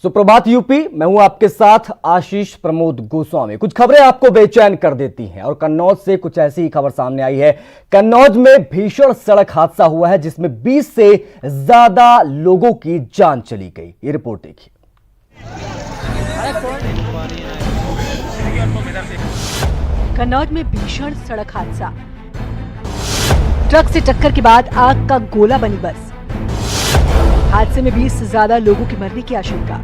सुप्रभात यूपी, मैं हूं आपके साथ आशीष प्रमोद गोस्वामी। कुछ खबरें आपको बेचैन कर देती हैं और कन्नौज से कुछ ऐसी ही खबर सामने आई है। कन्नौज में भीषण सड़क हादसा हुआ है जिसमें 20 से ज्यादा लोगों की जान चली गई। ये रिपोर्ट देखिए। कन्नौज में भीषण सड़क हादसा, ट्रक से टक्कर के बाद आग का गोला बनी बस। हादसे में 20 से ज्यादा लोगों की मरने की आशंका।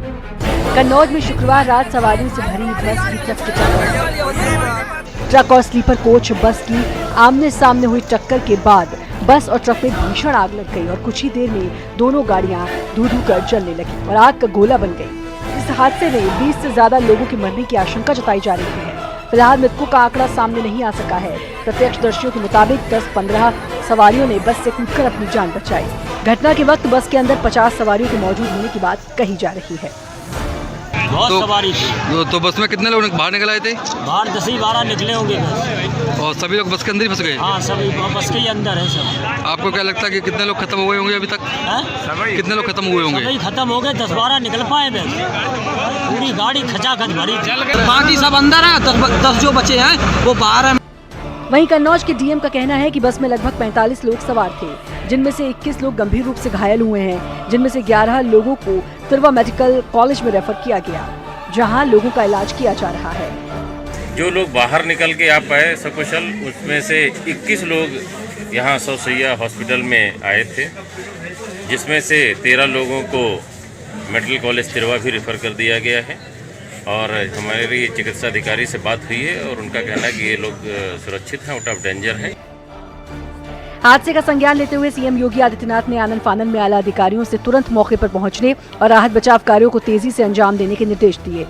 कन्नौज में शुक्रवार रात सवारियों से भरी बस की ट्रक से टक्कर। ट्रक और स्लीपर कोच बस की आमने सामने हुई टक्कर के बाद बस और ट्रक में भीषण आग लग गई और कुछ ही देर में दोनों गाड़ियां धू-धू कर जलने लगी और आग का गोला बन गई। इस हादसे में 20 से ज्यादा लोगों की मरने की आशंका जताई जा रही है। फिलहाल मृतकों का आंकड़ा सामने नहीं आ सका है। प्रत्यक्षदर्शियों के मुताबिक 10-15 सवारियों ने बस से कूदकर अपनी जान बचाई। घटना के वक्त बस के अंदर 50 सवारियों के मौजूद होने की बात कही जा रही है। बहुत सवारी थी। तो बस में कितने लोग बाहर निकल आए थे? बाहर 10-12 निकले होंगे बस। और सभी लोग बस के अंदर ही फंस गए? हाँ, सभी बस के ही अंदर है सब। आपको क्या लगता है कि कितने लोग खत्म हुए होंगे अभी तक? कितने लोग खत्म हुए होंगे? सभी खत्म हो गए, 10-12 निकल पाए बस। पूरी गाड़ी खचाखच भरी। बाकी सब अंदर है, 10 जो बचे हैं वो बाहर है। वहीं कन्नौज के डीएम का कहना है कि बस में लगभग 45 लोग सवार थे, जिनमें से 21 लोग गंभीर रूप से घायल हुए हैं, जिनमें से 11 लोगों को तिरवा मेडिकल कॉलेज में रेफर किया गया, जहां लोगों का इलाज किया जा रहा है। जो लोग बाहर निकल के आ पाए सकुशल, उसमें से 21 लोग यहाँ सौसैया हॉस्पिटल में आए थे, जिसमें से 13 लोगों को मेडिकल कॉलेज तिरवा भी रेफर कर दिया गया है। और हमारी चिकित्सा अधिकारी से बात हुई है और उनका कहना है कि ये लोग सुरक्षित हैं, आउट ऑफ डेंजर हैं। हादसे का संज्ञान लेते हुए सीएम योगी आदित्यनाथ ने आनन फानन में आला अधिकारियों से तुरंत मौके पर पहुंचने और राहत बचाव कार्यों को तेजी से अंजाम देने के निर्देश दिए।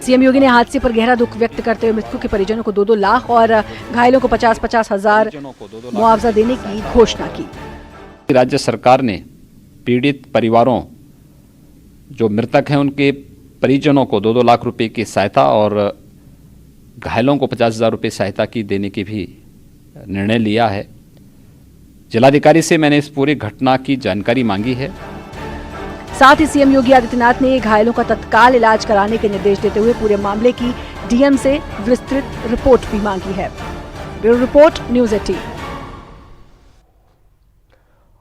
सीएम योगी ने हादसे पर गहरा दुख व्यक्त करते हुए मृतकों के परिजनों को 2-2 लाख और घायलों को 50-50 हजार मुआवजा देने की घोषणा की। राज्य सरकार ने पीड़ित परिवारों, जो मृतक हैं, उनके परिजनों को 2-2 लाख रुपए की सहायता और घायलों को 50,000 रुपये सहायता की देने की भी निर्णय लिया है। जिलाधिकारी से मैंने इस पूरी घटना की जानकारी मांगी है। साथ ही सीएम योगी आदित्यनाथ ने घायलों का तत्काल इलाज कराने के निर्देश देते हुए पूरे मामले की डीएम से विस्तृत रिपोर्ट भी मांगी है। Bureau report, news 18।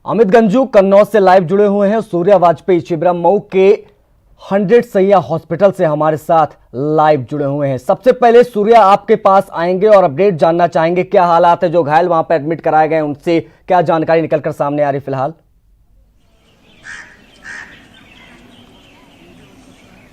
Amit Ganju Kannauj से लाइव जुड़े हुए हैं। सूर्या वाजपेयी चिबरा मऊ के 100 सैया हॉस्पिटल से हमारे साथ लाइव जुड़े हुए हैं। सबसे पहले सूर्या, आपके पास आएंगे और अपडेट जानना चाहेंगे, क्या हालात है? जो घायल वहां पर एडमिट कराए गए उनसे क्या जानकारी निकलकर सामने आ रही फिलहाल?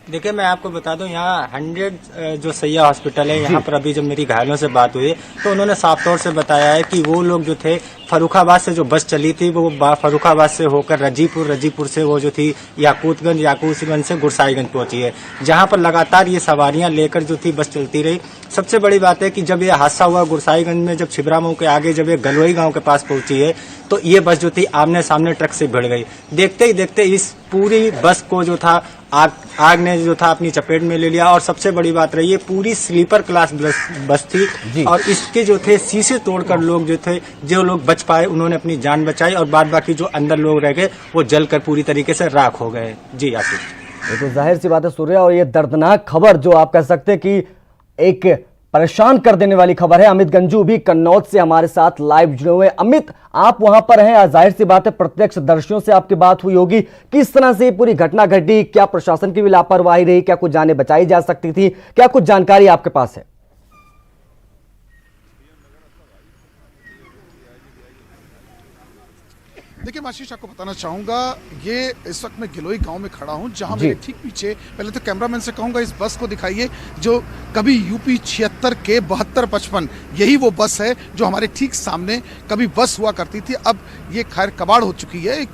देखिए, मैं आपको बता दूं, यहाँ 100 जो सैया हॉस्पिटल है, यहाँ पर अभी जब मेरी घायलों से बात हुई तो उन्होंने साफ तौर से बताया है कि वो लोग जो थे फर्रुखाबाद से जो बस चली थी वो फर्रुखाबाद से होकर रजीपुर से वो जो थी याकूतगंज से गुरसाईगंज पहुंची है, जहाँ पर लगातार ये सवारियां लेकर जो थी बस चलती रही। सबसे बड़ी बात है कि जब ये हादसा हुआ गुरसाईगंज में, जब छिबरामऊ के आगे जब ये गलवई गांव के पास पहुंची है तो ये बस जो थी आमने सामने ट्रक से भिड़ गई। देखते ही देखते इस पूरी बस को जो था आग ने जो था अपनी चपेट में ले लिया। और सबसे बड़ी बात रही है, पूरी स्लीपर क्लास बस थी और इसके जो थे शीशे तोड़कर लोग जो लोग बच पाए उन्होंने अपनी जान बचाई और बाद बाकी जो अंदर लोग रह गए वो जलकर पूरी तरीके से राख हो गए। जी आशीष, ये तो जाहिर सी बात है सूर्या, और ये दर्दनाक खबर जो आप कह सकते हैं कि एक परेशान कर देने वाली खबर है। अमित गंजू भी कन्नौज से हमारे साथ लाइव जुड़े हुए हैं। अमित, आप वहां पर हैं, जाहिर सी बात है प्रत्यक्षदर्शियों से आपकी बात हुई होगी, किस तरह से पूरी घटना घटी? क्या प्रशासन की भी लापरवाही रही? क्या कुछ जानें बचाई जा सकती थी? क्या कुछ जानकारी आपके पास है? देखिए आशीष, आपको बताना चाहूंगा, ये इस वक्त मैं गिलोई गांव में खड़ा हूं, जहां मेरे ठीक पीछे, पहले तो कैमरामैन से कहूंगा इस बस को दिखाइए, जो कभी यूपी 76 के 7255, यही वो बस है जो हमारे ठीक सामने कभी बस हुआ करती थी। अब ये खैर कबाड़ हो चुकी है।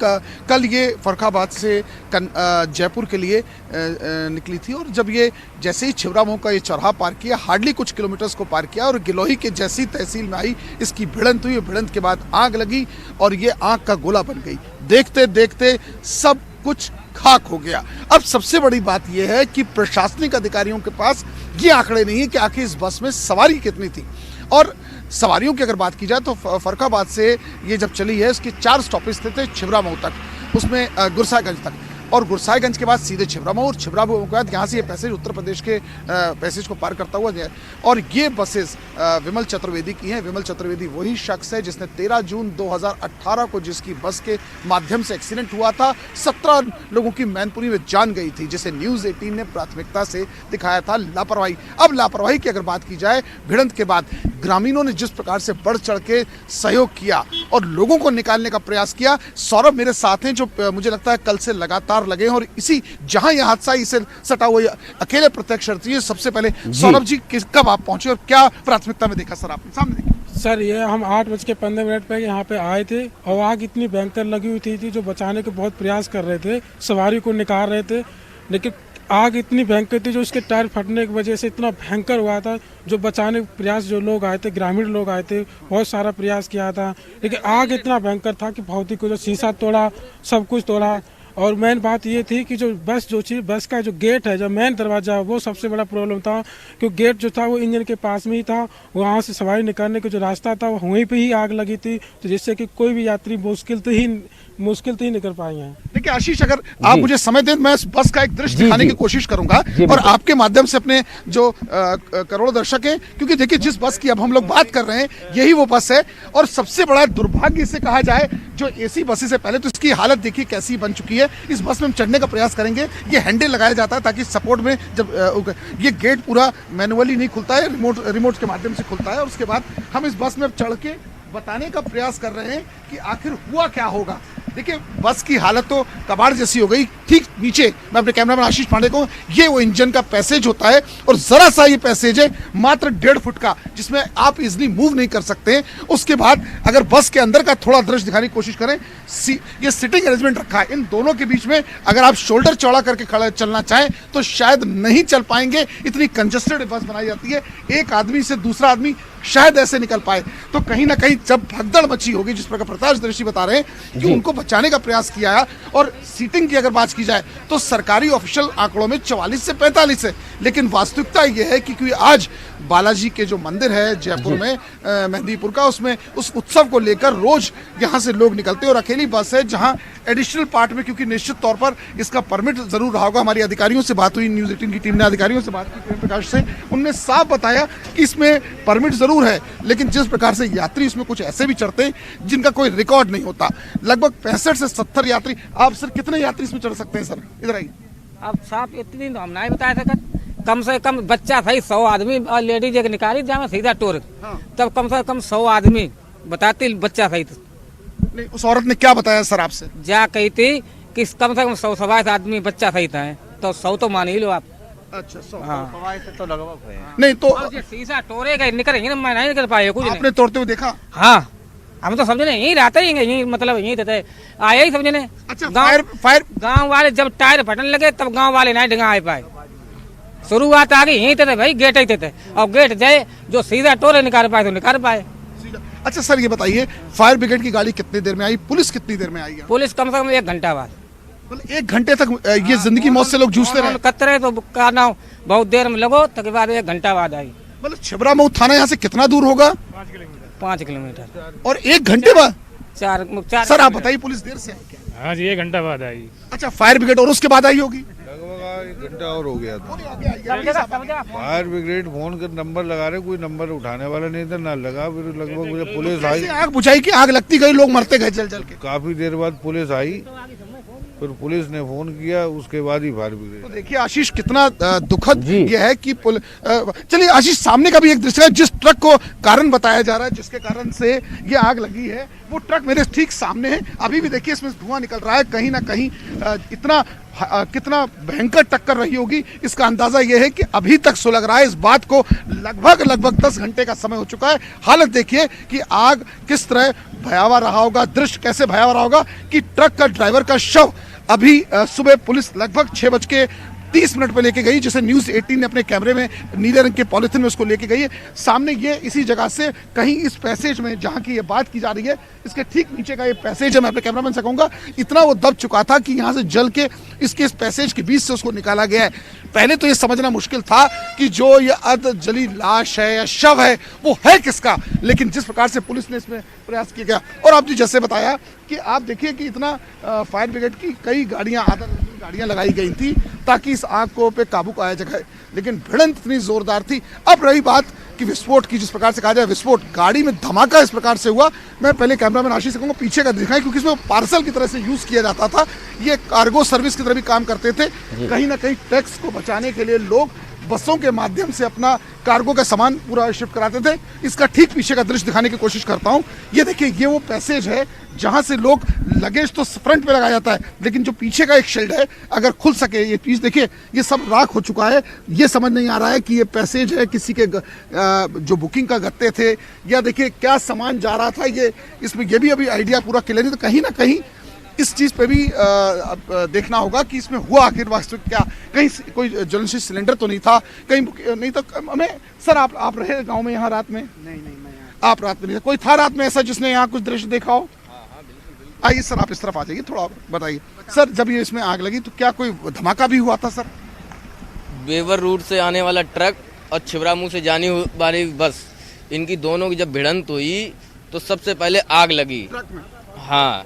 कल ये फर्रुखाबाद से जयपुर के लिए निकली थी और जब ये जैसे ही छिबरामऊ का ये चौराहा पार किया, हार्डली कुछ किलोमीटर्स को पार किया और गिलोई के जैसी तहसील में आई, इसकी भिड़ंत हुई। भिड़ंत के बाद आग लगी और ये आग का गोला बन गई। देखते देखते सब कुछ खाक हो गया। अब सबसे बड़ी बात यह है कि प्रशासनिक अधिकारियों के पास ये आंकड़े नहीं है कि आखिर इस बस में सवारी कितनी थी। और सवारियों की अगर बात की जाए तो फर्रुखाबाद से ये जब चली है, इसके 4 स्टॉपेज थे छिबरामऊ तक, उसमें गुरसाईगंज तक। और गुरसाईगंज के बाद सीधे छिबरामऊ, और छिबरामऊ के बाद यहाँ से ये पैसेज उत्तर प्रदेश के पैसेज को पार करता हुआ गया। और ये बसेस विमल चतुर्वेदी की हैं। विमल चतुर्वेदी वही शख्स है जिसने 13 जून 2018 को जिसकी बस के माध्यम से एक्सीडेंट हुआ था, 17 लोगों की मैनपुरी में जान गई थी, जिसे न्यूज़ 18 ने प्राथमिकता से दिखाया था लापरवाही। अब लापरवाही की अगर बात की जाए, भिड़ंत के बाद ग्रामीणों ने जिस प्रकार से बढ़ चढ़ के सहयोग किया और लोगों को निकालने का प्रयास किया। सौरभ मेरे साथ हैं जो मुझे लगता है कल से लगातार लगे हैं, और इसी जहां यह हादसा इसे सटा हुआ अकेले प्रत्यक्षदर्शी है। सबसे पहले सौरभ जी, कब आप पहुंचे और क्या प्राथमिकता में देखा सर आपने? सामने देखिए सर, ये हम 8:15 पे यहाँ पे आए थे और आग इतनी भयंकर लगी हुई थी जो बचाने के बहुत प्रयास कर रहे थे, सवारी को निकाल रहे थे, लेकिन आग इतनी भयंकर थी जो उसके टायर फटने की वजह से इतना भयंकर हुआ था। जो बचाने के प्रयास जो लोग आए थे, ग्रामीण लोग आए थे, बहुत सारा प्रयास किया था, लेकिन आग इतना भयंकर था कि भौतिक को जो शीशा तोड़ा, सब कुछ तोड़ा। और मेन बात ये थी कि जो बस जो चीज बस का जो गेट है, जो मेन दरवाजा, वो सबसे बड़ा प्रॉब्लम था, क्योंकि गेट जो था वो इंजन के पास में ही था। वहाँ से सवारी निकालने का जो रास्ता था वो वहीं पे ही आग लगी थी, तो जिससे कि कोई भी यात्री मुश्किल तो ही निकल पाए हैं। देखिए आशीष, अगर आप मुझे समय दें, मैं बस का एक दृश्य दिखाने की कोशिश करूंगा और आपके माध्यम से अपने जो करोड़ों दर्शक हैं, क्योंकि देखिए जिस बस की अब हम लोग बात कर रहे हैं यही वो बस है। और सबसे बड़ा दुर्भाग्य से कहा जाए, जो एसी बसें से पहले तो इसकी हालत देखिए कैसी बन चुकी है। इस बस में हम चढ़ने का प्रयास करेंगे, ये हैंडल लगाया जाता है ताकि सपोर्ट में, जब ये गेट पूरा मैनुअली नहीं खुलता है, रिमोट के माध्यम से खुलता है। और उसके बाद हम इस बस में चढ़ के बताने का प्रयास कर रहे हैं कि आखिर हुआ क्या होगा। देखिए बस की हालत तो कबाड़ जैसी हो गई। ठीक नीचे मैं अपने कैमरामैन आशीष पांडे को, ये वो इंजन का पैसेज होता है और जरा सा ये पैसेज है मात्र 1.5 फुट का, जिसमें आप इजिली मूव नहीं कर सकते। उसके बाद अगर बस के अंदर का थोड़ा दृश्य दिखाने की कोशिश करें, ये सिटिंग अरेंजमेंट रखा है। इन दोनों के बीच में अगर आप शोल्डर चौड़ा करके खड़ा चलना चाहें तो शायद नहीं चल पाएंगे, इतनी कंजेस्टेड बस बनाई जाती है। एक आदमी से दूसरा आदमी शायद ऐसे निकल पाए। तो कहीं ना कहीं जब भगदड़ मची होगी, जिस प्रकार प्रत्यक्षदर्शी बता रहे हैं कि उनको बचाने का प्रयास किया है। और सीटिंग की अगर बात की जाए तो सरकारी ऑफिशियल आंकड़ों में 44 से 45 है, लेकिन वास्तविकता यह है कि क्योंकि आज बालाजी के जो मंदिर है जयपुर में, मेहंदीपुर का, उसमें उस उत्सव को लेकर रोज यहाँ से लोग निकलते हैं। और अकेली बस है जहाँ एडिशनल पार्ट में, क्योंकि निश्चित तौर पर इसका परमिट जरूर रहा होगा। हमारी अधिकारियों से बात हुई, न्यूज़ 18 की टीम ने अधिकारियों से बात की, प्रेम प्रकाश से, उनने साफ बताया कि इसमें परमिट जरूर है, लेकिन जिस प्रकार से यात्री इसमें कुछ ऐसे भी चढ़ते हैं जिनका कोई रिकॉर्ड नहीं होता। लगभग 65 से 70 यात्री। आप सर कितने यात्री इसमें चढ़ सकते हैं सर? इधर आइए। अब साहब इतनी हम नहीं बता सकते, कम से कम बच्चा था 100 आदमी और लेडीज एक निकाली जहाँ सीधा टोर, तब कम से कम 100 आदमी बताती बच्चा था। नहीं, उस औरत ने क्या बताया सर आपसे? जा कही थी कि कम से कम 100 आदमी बच्चा सही था, तो 100 तो मान ही लो आप। अच्छा 100 तो लगभग नहीं तो शीशा तोड़ेगा निकलेंगे ना, मैं नहीं निकल पाया कुछ। आपने तोड़ते हुए देखा? हाँ, हम तो समझे नहीं, यही रहते ही यही, मतलब यही रहते आया ही समझे नहीं। अच्छा फायर गाँव वाले जब टायर फटने लगे तब गाँव वाले नहीं डंगा आ पाए। शुरुआत आ गई यही थे भाई, गेट ही थे, और गेट जाए जो सीधा टोरे निकाल पाए तो निकाल पाए। अच्छा सर ये बताइए, फायर ब्रिगेड की गाड़ी कितनी देर में आई, पुलिस कितनी देर में आई? पुलिस कम से कम 1 घंटा बाद। मतलब 1 घंटे तक ये जिंदगी मौत से लोग जूझते रहे? कतरे तो करना बहुत देर में लगो, तक बाद 1 घंटा बाद आई। मतलब छिबरामऊ थाना यहाँ से कितना दूर होगा? 5 किलोमीटर। और 1 घंटे बाद? 4 सर आप बताइए, पुलिस देर से आई क्या? हाँ जी, 1 घंटा बाद आई। अच्छा फायर ब्रिगेड और उसके बाद आई होगी? लगभग 1 घंटा और हो गया था। फायर ब्रिगेड फोन कर नंबर लगा रहे, कोई नंबर उठाने वाला नहीं था, ना लगा। फिर लगभग मुझे पुलिस आई, आग बुझाई की आग लगती गई, लोग मरते गए जल जल के। काफी देर बाद पुलिस आई, फिर पुलिस ने फोन किया, उसके बाद ही फायर ब्रिगेड। तो देखिए आशीष कितना दुखद ये है कि चलिए आशीष, सामने का भी एक दृश्य है, जिस ट्रक को कारण बताया जा रहा है जिसके कारण से ये आग लगी है, वो ट्रक मेरे ठीक सामने है। अभी भी देखिए इसमें धुआं निकल रहा है। कहीं ना कहीं इतना कितना भयंकर टक्कर रही होगी, इसका अंदाजा यह है कि अभी तक सुलग रहा है। इस बात को लगभग 10 घंटे का समय हो चुका है। हालत देखिए कि आग किस तरह भयावह रहा होगा, दृश्य कैसे भयावह रहा होगा कि ट्रक का ड्राइवर का शव अभी सुबह पुलिस लगभग 6 30 मिनट पे लेके गई, जिसे न्यूज़ 18 ने अपने कैमरे में नीले रंग के पॉलिथीन में उसको लेके गई है। सामने ये इसी जगह से कहीं इस पैसेज में जहाँ की ये बात की जा रही है, इसके ठीक नीचे का ये पैसेज है। मैं अपने कैमरामैन से कहूँगा, इतना वो दब चुका था कि यहाँ से जल के इस पैसेज के बीच से उसको निकाला गया है। पहले तो ये समझना मुश्किल था कि जो ये अर्ध जली लाश है या शव है वो है किसका, लेकिन जिस प्रकार से पुलिस ने इसमें प्रयास किया गया, और आपने जैसे बताया कि आप देखिए कि इतना फायर ब्रिगेड की कई गाड़ियां, आधा दर्जन गाड़ियां लगाई गई थी ताकि इस आग को पे काबू पाया जाए, लेकिन भिड़ंत इतनी जोरदार थी। अब रही बात कि विस्फोट की, जिस प्रकार से कहा जाए विस्फोट, गाड़ी में धमाका इस प्रकार से हुआ। मैं पहले कैमरामैन आशीष से कहूँगा पीछे का दिखाएं, क्योंकि इसमें पार्सल की तरह से यूज किया जाता था, ये कार्गो सर्विस की तरह भी काम करते थे। कहीं ना कहीं टैक्स को बचाने के लिए लोग बसों के माध्यम से अपना कार्गो का सामान पूरा शिफ्ट कराते थे। इसका ठीक पीछे का दृश्य दिखाने की कोशिश करता हूं। ये देखिए, ये वो पैसेज है जहां से लोग लगेज तो फ्रंट पे लगाया जाता है, लेकिन जो पीछे का एक शेल्ड है, अगर खुल सके ये चीज देखिए, ये सब राख हो चुका है। ये समझ नहीं आ रहा है कि ये पैसेज है किसी के जो बुकिंग का गत्ते थे, या देखिए क्या सामान जा रहा था। ये इसमें ये भी अभी आइडिया पूरा क्लियर नहीं, तो कहीं ना कहीं इस चीज पे भी देखना होगा कि इसमें हुआ आखिर वास्तविक क्या। कहीं कोई ज्वलनशील सिलेंडर तो नहीं था, कहीं नहीं तो हमें सर आप रहे गांव में यहाँ रात में? नहीं मैं आप रात में नहीं, कोई था रात में ऐसा जिसने यहाँ कुछ दृश्य देखा हो? आइए सर, आप इस तरफ आ जाइए, थोड़ा बताइए सर। जब ये इसमें आग लगी तो क्या कोई धमाका भी हुआ था सर? बेवर रूट से आने वाला ट्रक और छिबरामऊ से जाने वाली बस, इनकी दोनों की जब भिड़ंत हुई तो सबसे पहले आग लगी ट्रक में। हाँ,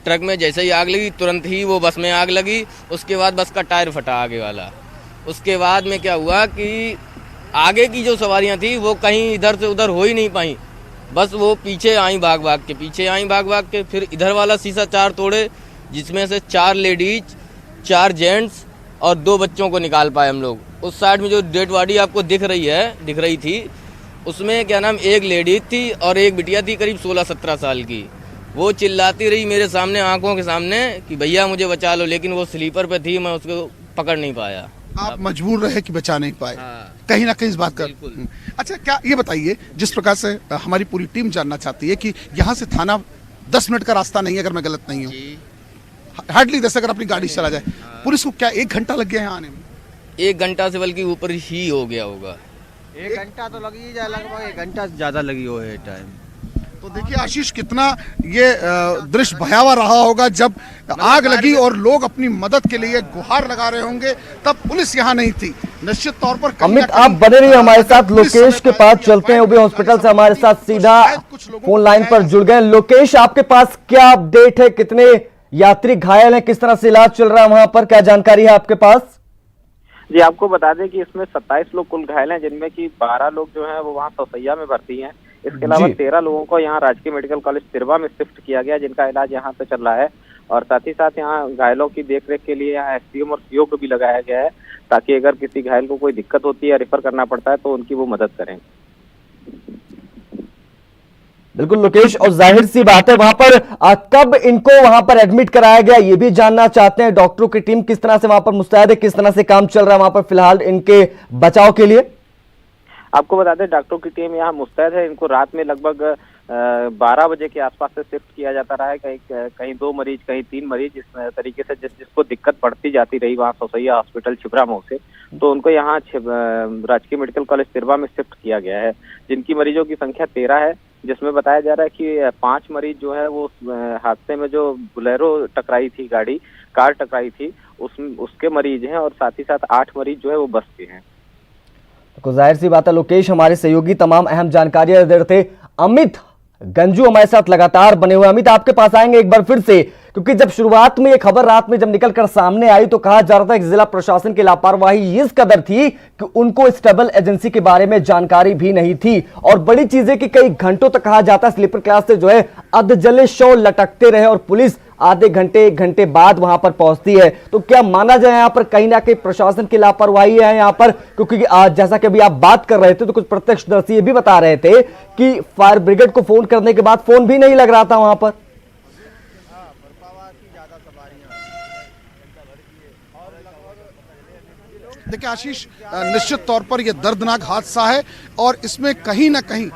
ट्रक में जैसे ही आग लगी तुरंत ही वो बस में आग लगी। उसके बाद बस का टायर फटा आगे वाला। उसके बाद में क्या हुआ कि आगे की जो सवारियां थी वो कहीं इधर से उधर हो ही नहीं पाई, बस वो पीछे आई भाग भाग के। फिर इधर वाला शीशा 4 तोड़े, जिसमें से 4 लेडीज, 4 जेंट्स और 2 बच्चों को निकाल पाए हम लोग। उस साइड में जो डेड बॉडी आपको दिख रही थी, उसमें क्या नाम, एक लेडीज थी और एक बिटिया थी करीब 16-17 साल की। वो चिल्लाती रही मेरे सामने, आंखों के सामने, कि भैया मुझे बचा लो, लेकिन वो स्लीपर पे थी, मैं उसको पकड़ नहीं पाया। आप मजबूर रहे कि बचा नहीं पाए? हाँ। कहीं ना कहीं इस बात का। अच्छा, क्या ये बताइए, जिस प्रकार से हमारी पूरी टीम जानना चाहती है कि यहाँ से थाना 10 मिनट का रास्ता नहीं है, अगर मैं गलत नहीं हूँ, हार्डली 10, अगर अपनी गाड़ी चला जाए, पुलिस को क्या 1 घंटा लग गया है आने में? 1 घंटा से बल्कि ऊपर ही हो गया होगा। 1 घंटा तो लगी जाए, लगभग 1 घंटा से ज्यादा लगी हो है टाइम। तो देखिए आशीष, कितना ये दृश्य भयावह रहा होगा जब आग लगी और लोग अपनी मदद के लिए गुहार लगा रहे होंगे, तब पुलिस यहाँ नहीं थी। निश्चित तौर पर अमित, आप बने रहिए हमारे साथ। लोकेश के पास चलते हैं, वो भी हॉस्पिटल से हमारे साथ सीधा फोन लाइन पर जुड़ गए। लोकेश, आपके पास क्या अपडेट है? कितने यात्री घायल हैं? किस तरह से इलाज चल रहा है वहां पर? क्या जानकारी है आपके पास? जी, आपको बता दें कि इसमें 27 लोग कुल घायल हैं, जिनमें कि 12 लोग जो हैं वो वहाँ सौसैया में भर्ती हैं। इसके अलावा 13 लोगों को यहाँ राजकीय मेडिकल कॉलेज तिरवा में शिफ्ट किया गया, जिनका इलाज यहाँ पे चल रहा है। और साथ ही साथ यहाँ घायलों की देखरेख के लिए यहाँ एसडीएम और सीओ को भी लगाया गया है, ताकि अगर किसी घायल को कोई दिक्कत होती है या रेफर करना पड़ता है तो उनकी वो मदद करें। बिल्कुल लोकेश, और जाहिर सी बात है वहां पर कब इनको वहां पर एडमिट कराया गया, ये भी जानना चाहते हैं। डॉक्टरों की टीम किस तरह से वहां पर मुस्तैद है, किस तरह से काम चल रहा है वहां पर फिलहाल इनके बचाव के लिए? आपको बता दें, डॉक्टरों की टीम यहाँ मुस्तैद है। इनको रात में लगभग 12 बजे के आसपास से शिफ्ट किया जाता रहा है। कहीं 2 मरीज, कहीं 3 मरीज, इस तरीके से जिसको दिक्कत पड़ती जाती रही वहाँ सौसैया हॉस्पिटल छिबरामऊ से, तो उनको यहाँ राजकीय मेडिकल कॉलेज तिरवा में शिफ्ट किया गया है, जिनकी मरीजों की संख्या 13 है, जिसमें बताया जा रहा है कि 5 मरीज जो है वो हादसे में जो बुलेरो टकराई थी, कार टकराई थी, उसके मरीज हैं, और साथ ही साथ 8 मरीज जो है वो बस के हैं। तो जाहिर सी बात है लोकेश, हमारे सहयोगी तमाम अहम जानकारियां दे रहे थे। अमित गंजू हमारे साथ लगातार बने हुए। अमित, आपके पास आएंगे एक बार फिर से, क्योंकि जब शुरुआत में ये खबर रात में जब निकलकर सामने आई तो कहा जा रहा था कि जिला प्रशासन की लापरवाही इस कदर थी कि उनको इस ट्रैवल एजेंसी के बारे में जानकारी भी नहीं थी। और बड़ी चीज है कि कई घंटों तक कहा जाता है स्लीपर क्लास से जो है अधजले शव लटकते रहे और पुलिस आधे घंटे 1 घंटे बाद वहां पर पहुंचती है। तो क्या माना जाए यहाँ पर कहीं ना कहीं प्रशासन की लापरवाही है यहाँ पर? क्योंकि जैसा कि अभी आप बात कर रहे थे तो कुछ प्रत्यक्षदर्शी ये भी बता रहे थे कि फायर ब्रिगेड को फोन करने के बाद फोन भी नहीं लग रहा था वहां पर। देखिए आशीष, निश्चित तौर पर यह दर्दनाक हादसा है और इसमें कहीं ना कहीं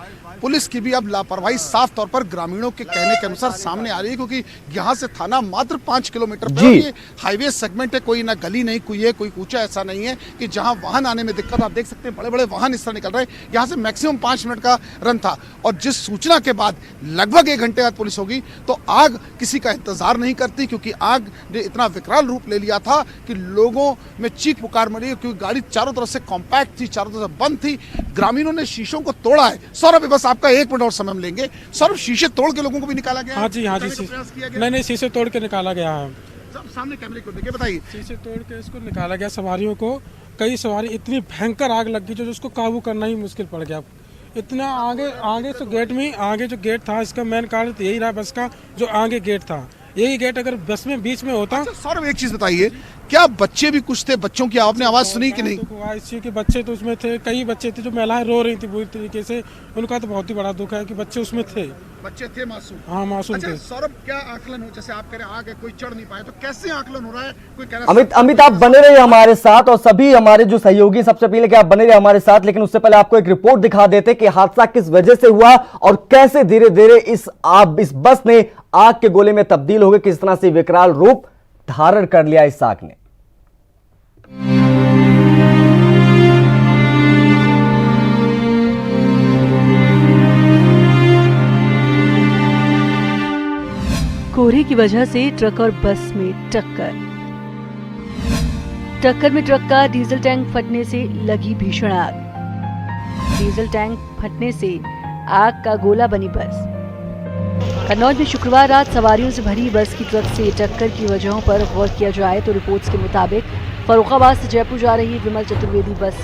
पुलिस की भी अब लापरवाही साफ तौर पर ग्रामीणों के कहने के अनुसार सामने आ रही है, क्योंकि यहाँ से थाना मात्र 5 किलोमीटर पर, ये हाईवे सेगमेंट है, कोई ना गली नहीं, कोई है कोई कूचा ऐसा नहीं है कि जहाँ वाहन आने में दिक्कत। आप देख सकते हैं बड़े बड़े वाहन इस तरह निकल रहे हैं। यहाँ से मैक्सिमम 5 मिनट का रन था, और जिस सूचना के बाद लगभग 1 घंटे बाद पुलिस होगी तो आग किसी का इंतजार नहीं करती, क्योंकि आग ने इतना विकराल रूप ले लिया था कि लोगों में चीख पुकार मची, क्योंकि गाड़ी चारों तरफ से कॉम्पैक्ट थी, चारों तरफ से बंद थी। ग्रामीणों ने शीशों को तोड़ा है। सौरभ, बस आपका 1 मिनट और समय हम लेंगे। सौरभ, शीशे तोड़ के लोगों को भी निकाला गया? हाँ जी, नहीं, शीशे तोड़ के निकाला गया है। सामने कैमरे को देखिए, बताइए। शीशे तोड़ के इसको निकाला गया सवारियों को। कई सवारी, इतनी भयंकर आग लग गई जो उसको काबू करना ही मुश्किल पड़ गया। इतना आगे तो गेट में, आगे जो गेट था इसका मेन कारण तो यही रहा बस का, जो आगे गेट था, यही गेट अगर बस में बीच में होता। सौरभ, एक चीज बताइए, क्या बच्चे भी कुछ थे? बच्चों की आपने आवाज सुनी कि नहीं? तो के बच्चे तो उसमें थे, कई बच्चे थे जो महिलाएं रो रही थी बुरी तरीके से। उनका तो बहुत ही बड़ा दुख है कि बच्चे उसमें थे। बच्चे थे मासूम? हाँ, मासूम थे। सौरभ, क्या आकलन हो, जैसे आप कह रहे हैं आगे कोई चढ़ नहीं पाए, तो कैसे आकलन हो रहा है? कोई कह रहा है अमित आप बने रहिए हमारे साथ, और सभी हमारे जो सहयोगी, सबसे पहले कि आप बने रहिए हमारे साथ, लेकिन उससे पहले आपको एक रिपोर्ट दिखा देते कि हादसा किस वजह से हुआ और कैसे धीरे धीरे इस बस ने आग के गोले में तब्दील हो गई, किस तरह से विकराल रूप धारण कर लिया इस आग ने। कोहरे की वजह से ट्रक और बस में टक्कर में ट्रक का डीजल टैंक फटने से लगी भीषण आग। डीजल टैंक फटने से आग का गोला बनी बस। कन्नौज में शुक्रवार रात सवारियों से भरी बस की ट्रक से टक्कर की वजहों पर गौर किया जाए तो रिपोर्ट्स के मुताबिक फर्रुखाबाद से जयपुर जा रही विमल चतुर्वेदी बस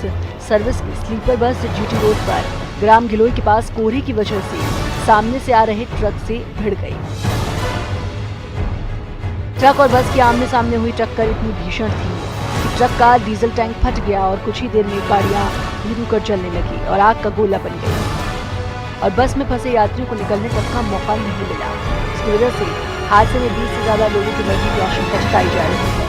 सर्विस की स्लीपर बस जीटी रोड पर ग्राम गिलोई के पास कोहरे की वजह से सामने से आ रहे ट्रक से भिड़ गई। ट्रक और बस की आमने सामने हुई टक्कर इतनी भीषण थी कि ट्रक का डीजल टैंक फट गया और कुछ ही देर में गाड़ियां धीरे कर चलने लगी और आग का गोला बन गई और बस में फंसे यात्रियों को निकलने तक का मौका नहीं मिला। इसकी वजह से हादसे में 20 से ज्यादा लोगों की मरने की आशंका जताई जा रही है।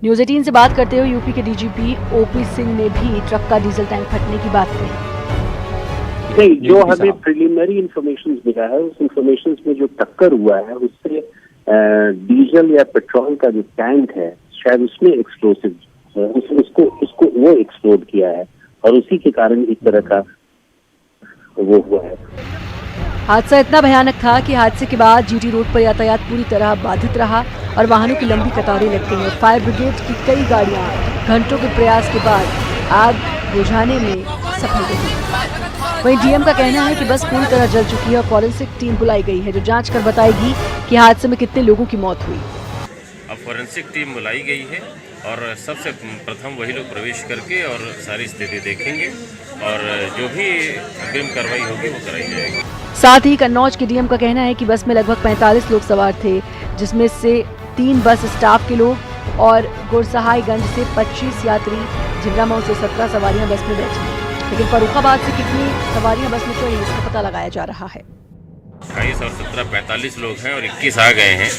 न्यूज़ 18 से बात करते हुए यूपी के डीजीपी ओपी सिंह ने भी ट्रक का डीजल टैंक फटने की बात कही। जो हमें प्रिलिमिनरी इंफॉर्मेशन मिला है, उस इंफॉर्मेशन में जो टक्कर हुआ है उससे डीजल या पेट्रोल का जो टैंक है शायद उसमें एक्सप्लोसिव उसको वो एक्सप्लोड किया है और उसी के कारण इस तरह का वो हुआ है। हादसा इतना भयानक था कि हादसे के बाद जीटी रोड पर यातायात पूरी तरह बाधित रहा और वाहनों की लंबी कतारें लग गई। फायर ब्रिगेड की कई गाड़ियां घंटों के प्रयास के बाद आग बुझाने में सफल रही। वहीं डीएम का कहना है कि बस पूरी तरह जल चुकी है और फॉरेंसिक टीम बुलाई गई है जो जांच कर बताएगी कि हादसे में कितने लोगों की मौत हुई। अब फॉरेंसिक टीम बुलाई गई है और सबसे प्रथम वही लोग प्रवेश करके और सारी स्थिति देखेंगे और जो भी अग्रिम कार्रवाई होगी वो कराई जाएगी। साथ ही कन्नौज के डीएम का कहना है कि बस में लगभग 45 लोग सवार थे, जिसमें से 3 बस स्टाफ के लोग और गुरसहायगंज से 25 यात्री, झिंगरामऊ से 17 सवारियां बस में बैठी। लेकिन फर्रुखाबाद से कितनी सवारियां बस में चढ़ी इसका पता लगाया जा रहा है। 22 और 17 45 लोग हैं और 21 आ गए हैं,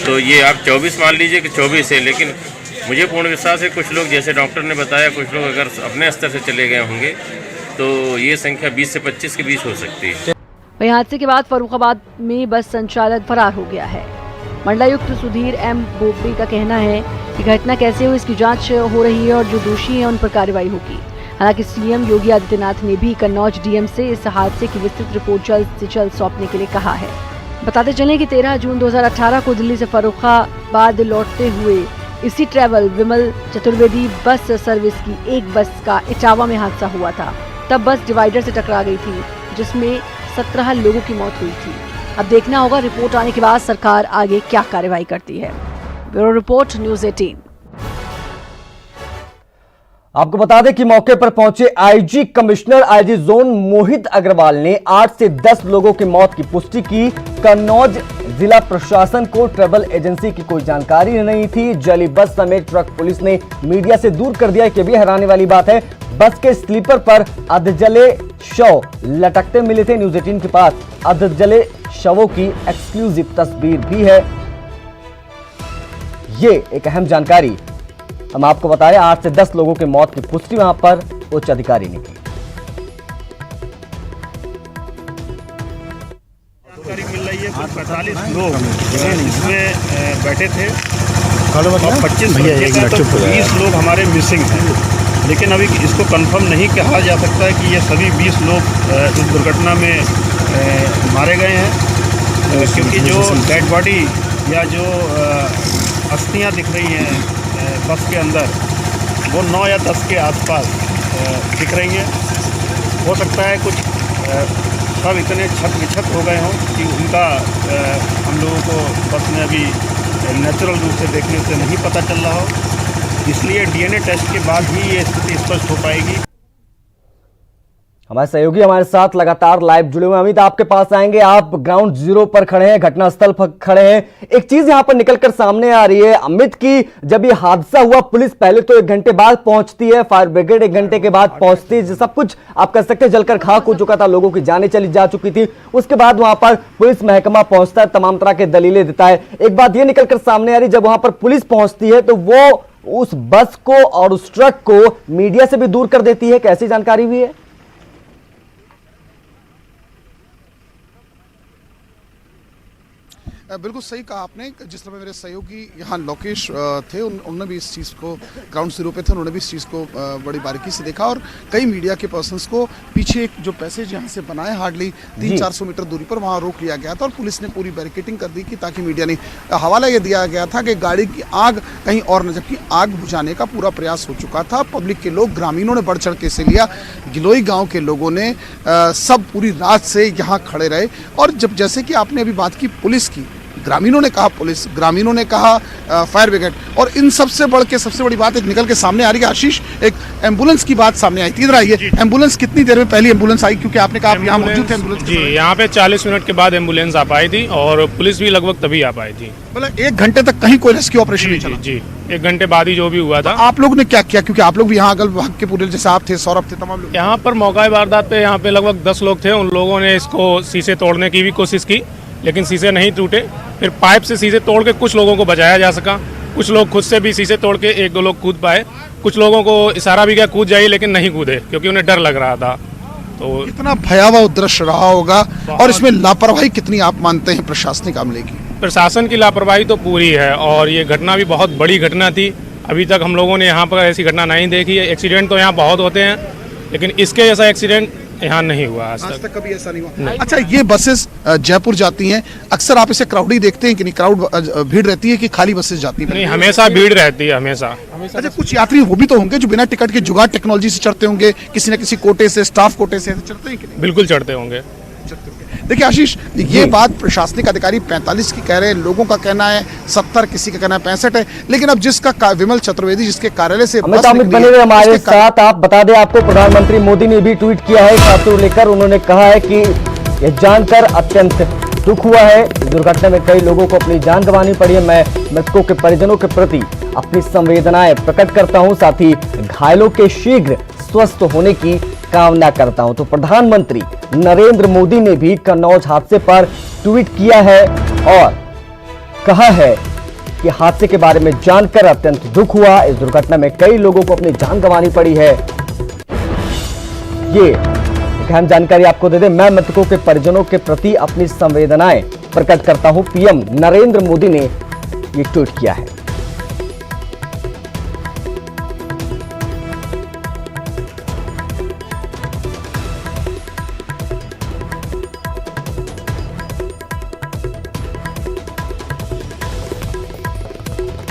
तो ये आप 24 मान लीजिए कि 24 है। लेकिन मुझे पूर्ण विश्वास है कुछ लोग, जैसे डॉक्टर ने बताया, कुछ लोग अगर अपने स्तर से चले गए होंगे तो ये संख्या 20 से 25 के बीच हो सकती है। वहीं हादसे के बाद फर्रुखाबाद में बस संचालक फरार हो गया है। मंडलायुक्त सुधीर एम बोबडे का कहना है कि घटना कैसे हुई इसकी जांच हो रही है और जो दोषी हैं उन पर कार्रवाई होगी। हालांकि सीएम योगी आदित्यनाथ ने भी कन्नौज डीएम से इस हादसे की विस्तृत रिपोर्ट जल्द से जल्द सौंपने के लिए कहा है। बताते चलें कि 13 जून 2018 को दिल्ली से फर्रुखाबाद लौटते हुए इसी ट्रैवल विमल चतुर्वेदी बस सर्विस की एक बस का इटावा में हादसा हुआ था। तब बस डिवाइडर से टकरा गई थी जिसमें 17 लोगों की मौत हुई थी। अब देखना होगा रिपोर्ट आने के बाद सरकार आगे क्या कार्रवाई करती है। Bureau report, news 18। आपको बता दें कि मौके पर पहुंचे IG commissioner IG zone Mohit Agarwal ने 8 से 10 लोगों की मौत की पुष्टि की। कन्नौज जिला प्रशासन को ट्रैवल एजेंसी की कोई जानकारी नहीं थी। जली बस समेत ट्रक पुलिस ने मीडिया से दूर कर दिया। ये भी हैरानी वाली बात है। बस के स्लीपर पर अधजले शव लटकते मिले थे। न्यूज़ 18 के पास अधजले शवों की एक्सक्लूसिव तस्वीर भी है। ये एक अहम जानकारी हम आपको बताएं। 8 से 10 लोगों की मौत की पुष्टि वहां पर उच्च अधिकारी ने की। ये कुछ 45 लोग इसमें बैठे थे और 25 तो 20 लोग हमारे मिसिंग हैं, लेकिन अभी इसको कंफर्म नहीं कहा जा सकता है कि ये सभी 20 लोग इस दुर्घटना में मारे गए हैं, क्योंकि जो डेड बॉडी या जो अस्थियां दिख रही हैं बस के अंदर वो 9 या 10 के आसपास दिख रही हैं। हो सकता है कुछ सब इतने छत विछत हो गए हों कि उनका हम लोगों को बस में अभी नेचुरल रूप से देखने से नहीं पता चल रहा हो, इसलिए डीएनए टेस्ट के बाद ही ये स्थिति स्पष्ट हो पाएगी। हमारे सहयोगी हमारे साथ लगातार लाइव जुड़े हुए हैं। अमित, आपके पास आएंगे। आप ग्राउंड जीरो पर खड़े हैं, घटनास्थल पर खड़े हैं। एक चीज यहां पर निकलकर सामने आ रही है अमित की, जब ये हादसा हुआ पुलिस पहले तो 1 घंटे बाद पहुंचती है, फायर ब्रिगेड 1 घंटे के बाद पहुंचती है, सब कुछ आप कह सकते हैं जलकर खाक हो चुका था, लोगों की जानें चली जा चुकी थी। उसके बाद वहां पर पुलिस महकमा पहुंचता है, तमाम तरह के दलीलें देता है। एक बात यह निकलकर सामने आ रही, जब वहां पर पुलिस पहुंचती है तो वो उस बस को और उस ट्रक को मीडिया से भी दूर कर देती है। कैसी जानकारी हुई है? बिल्कुल सही कहा आपने। जिस तरह मेरे सहयोगी यहाँ लोकेश थे, उन्होंने भी इस चीज़ को ग्राउंड जीरो पे थे, उन्होंने भी इस चीज़ को बड़ी बारीकी से देखा और कई मीडिया के पर्सन्स को पीछे एक जो पैसेज यहाँ से बनाए हार्डली 300-400 मीटर दूरी पर वहाँ रोक लिया गया था और पुलिस ने पूरी बैरिकेडिंग कर दी कि ताकि मीडिया ने हवाला ये दिया गया था कि गाड़ी की आग कहीं और न, जबकि आग बुझाने का पूरा प्रयास हो चुका था। पब्लिक के लोग, ग्रामीणों ने बढ़ चढ़ के इसे लिया। गिलोई गाँव के लोगों ने सब पूरी रात से यहाँ खड़े रहे और जब जैसे कि आपने अभी बात की पुलिस की, ग्रामीणों ने कहा पुलिस, ग्रामीणों ने कहा फायर ब्रिगेड, और इन सबसे बढ़ के सबसे बड़ी बात एक निकल के सामने आ रही है आशीष, एक एम्बुलेंस की बात सामने आई थी। इधर आइए, एम्बुलेंस कितनी देर में पहली एम्बुलेंस आई, क्योंकि आपने कहा आप यहाँ मौजूद थे एम्बुलेंस? जी, यहाँ पे 40 मिनट के बाद एम्बुलेंस आ पाई थी और पुलिस भी लगभग तभी आ पाई थी। मतलब 1 घंटे तक कहीं कोई रेस्क्यू ऑपरेशन नहीं चला? जी, 1 घंटे बाद ही जो भी हुआ था। आप लोग ने क्या किया, क्योंकि आप लोग भी यहाँ अगल भाग के पूरे, जैसे आप थे, सौरभ थे, तमाम लोग यहाँ पर मौका वारदात पे यहाँ पे लगभग 10 लोग थे। उन लोगों ने इसको शीशे तोड़ने की भी कोशिश की, लेकिन शीशे नहीं टूटे। फिर पाइप से शीशे तोड़ के कुछ लोगों को बचाया जा सका। कुछ लोग खुद से भी शीशे तोड़ के 1-2 लोग कूद पाए। कुछ लोगों को इशारा भी किया कूद जाइए, लेकिन नहीं कूदे क्योंकि उन्हें डर लग रहा था। तो कितना भयावह दृश्य रहा होगा और इसमें लापरवाही कितनी आप मानते हैं प्रशासनिक अमले की? प्रशासन की लापरवाही तो पूरी है और ये घटना भी बहुत बड़ी घटना थी। अभी तक हम लोगों ने यहाँ पर ऐसी घटना नहीं देखी है। एक्सीडेंट तो यहाँ बहुत होते हैं, लेकिन इसके जैसा एक्सीडेंट यहाँ नहीं हुआ आज तक कभी ऐसा नहीं हुआ। अच्छा, ये बसेस जयपुर जाती हैं, अक्सर आप इसे क्राउडी देखते हैं कि नहीं? क्राउड भीड़ रहती है कि खाली बसेस जाती है? नहीं, हमेशा भीड़ रहती है, हमेशा। अच्छा, कुछ यात्री वो भी तो होंगे जो बिना टिकट के जुगाड़ टेक्नोलॉजी से चढ़ते होंगे, किसी न किसी कोटे से, स्टाफ कोटे से चढ़ते हैं कि नहीं? बिल्कुल चढ़ते होंगे। देखिए आशीष, ये बात प्रशासनिक अधिकारी 45 की कह रहे हैं, लोगों का कहना है 70, किसी का कहना है 65 है, लेकिन अब जिसका विमल चतुर्वेदी जिसके कार्यालय से अमित बने हुए हमारे साथ, आप बता दें आपको प्रधानमंत्री मोदी ने भी ट्वीट किया है खातूर लेकर। उन्होंने कहा है कि यह जानकर अत्यंत दुख हुआ है, इस दुर्घटना में कई लोगों को अपनी जान गंवानी पड़ी है। मैं मृतकों के परिजनों के प्रति अपनी संवेदनाएं प्रकट करता हूं, साथ ही घायलों के शीघ्र स्वस्थ होने की कामना करता हूं। तो प्रधानमंत्री नरेंद्र मोदी ने भी कन्नौज हादसे पर ट्वीट किया है और कहा है कि हादसे के बारे में जानकर अत्यंत दुख हुआ, इस दुर्घटना में कई लोगों को अपनी जान गंवानी पड़ी है। ये अहम जानकारी आपको दे दें, मैं मृतकों के परिजनों के प्रति अपनी संवेदनाएं प्रकट करता हूं, पीएम नरेंद्र मोदी ने ये ट्वीट किया है।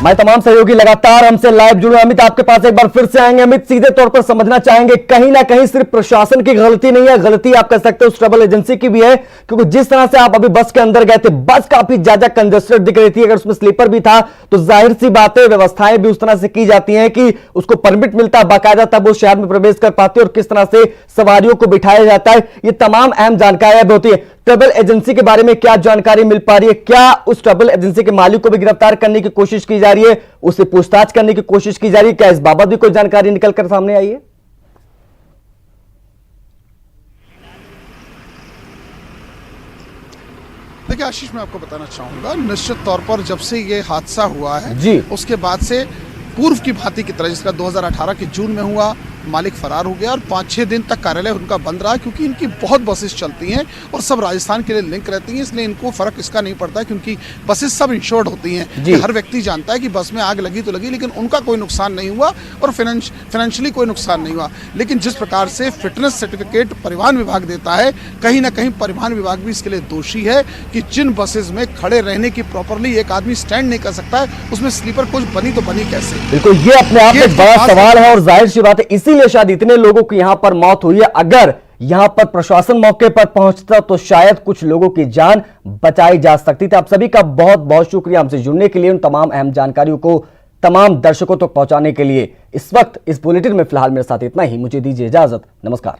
मैं तमाम सहयोगी लगातार हमसे लाइव जुड़े। अमित, आपके पास एक बार फिर से आएंगे। अमित, सीधे तौर पर समझना चाहेंगे, कहीं ना कहीं सिर्फ प्रशासन की गलती नहीं है, गलती आप कह सकते हो उस ट्रैवल एजेंसी की भी है, क्योंकि जिस तरह से आप अभी बस के अंदर गए थे, बस काफी ज्यादा कंजेस्टेड दिख रही थी। अगर उसमें स्लीपर भी था तो जाहिर सी बात है व्यवस्थाएं भी उस तरह से की जाती हैं कि उसको परमिट मिलता बाकायदा, तब वो शहर में प्रवेश कर पाती है और किस तरह से सवारियों को बिठाया जाता है, ये तमाम अहम जानकारियां भी होती है। ट्रैवल एजेंसी के बारे में क्या जानकारी मिल पा रही है? क्या उस ट्रैवल एजेंसी के मालिक को भी गिरफ्तार करने की कोशिश की जा रही है, उससे पूछताछ करने की कोशिश की जा रही है? क्या इस बाबत भी कोई जानकारी निकलकर सामने आई है? देखिए आशीष, मैं आपको बताना चाहूंगा, निश्चित तौर पर जब से ये हादसा हुआ है जी, उसके बाद से पूर्व की भांति की तरह, जिसका 2018 के जून में हुआ, मालिक फरार हो गया और 5-6 दिन तक कार्यालय उनका बंद रहा, क्योंकि इनकी बहुत बसेस चलती हैं और सब राजस्थान के लिए लिंक रहती हैं, इसलिए इनको फर्क इसका नहीं पड़ता, क्योंकि बसेस सब इंश्योर्ड होती हैं। हर व्यक्ति जानता है कि बस में आग लगी तो लगी, लेकिन उनका कोई नुकसान नहीं हुआ और फाइनेंशियली कोई नुकसान नहीं हुआ। लेकिन जिस प्रकार से फिटनेस सर्टिफिकेट परिवहन विभाग देता है, कहीं ना कहीं परिवहन विभाग भी इसके लिए दोषी है कि जिन बसेस में खड़े रहने की प्रॉपरली एक आदमी स्टैंड नहीं कर सकता है, उसमें स्लीपर कोच बनी तो बनी कैसे? बिल्कुल, ये अपने आप में एक बड़ा सवाल है और जाहिर सी बात है इसीलिए शायद इतने लोगों की यहां पर मौत हुई है। अगर यहां पर प्रशासन मौके पर पहुंचता तो शायद कुछ लोगों की जान बचाई जा सकती थी। आप सभी का बहुत बहुत शुक्रिया हमसे जुड़ने के लिए, उन तमाम अहम जानकारियों को तमाम दर्शकों तक पहुंचाने के लिए। इस वक्त इस बुलेटिन में फिलहाल मेरे साथ इतना ही, मुझे दीजिए इजाजत, नमस्कार।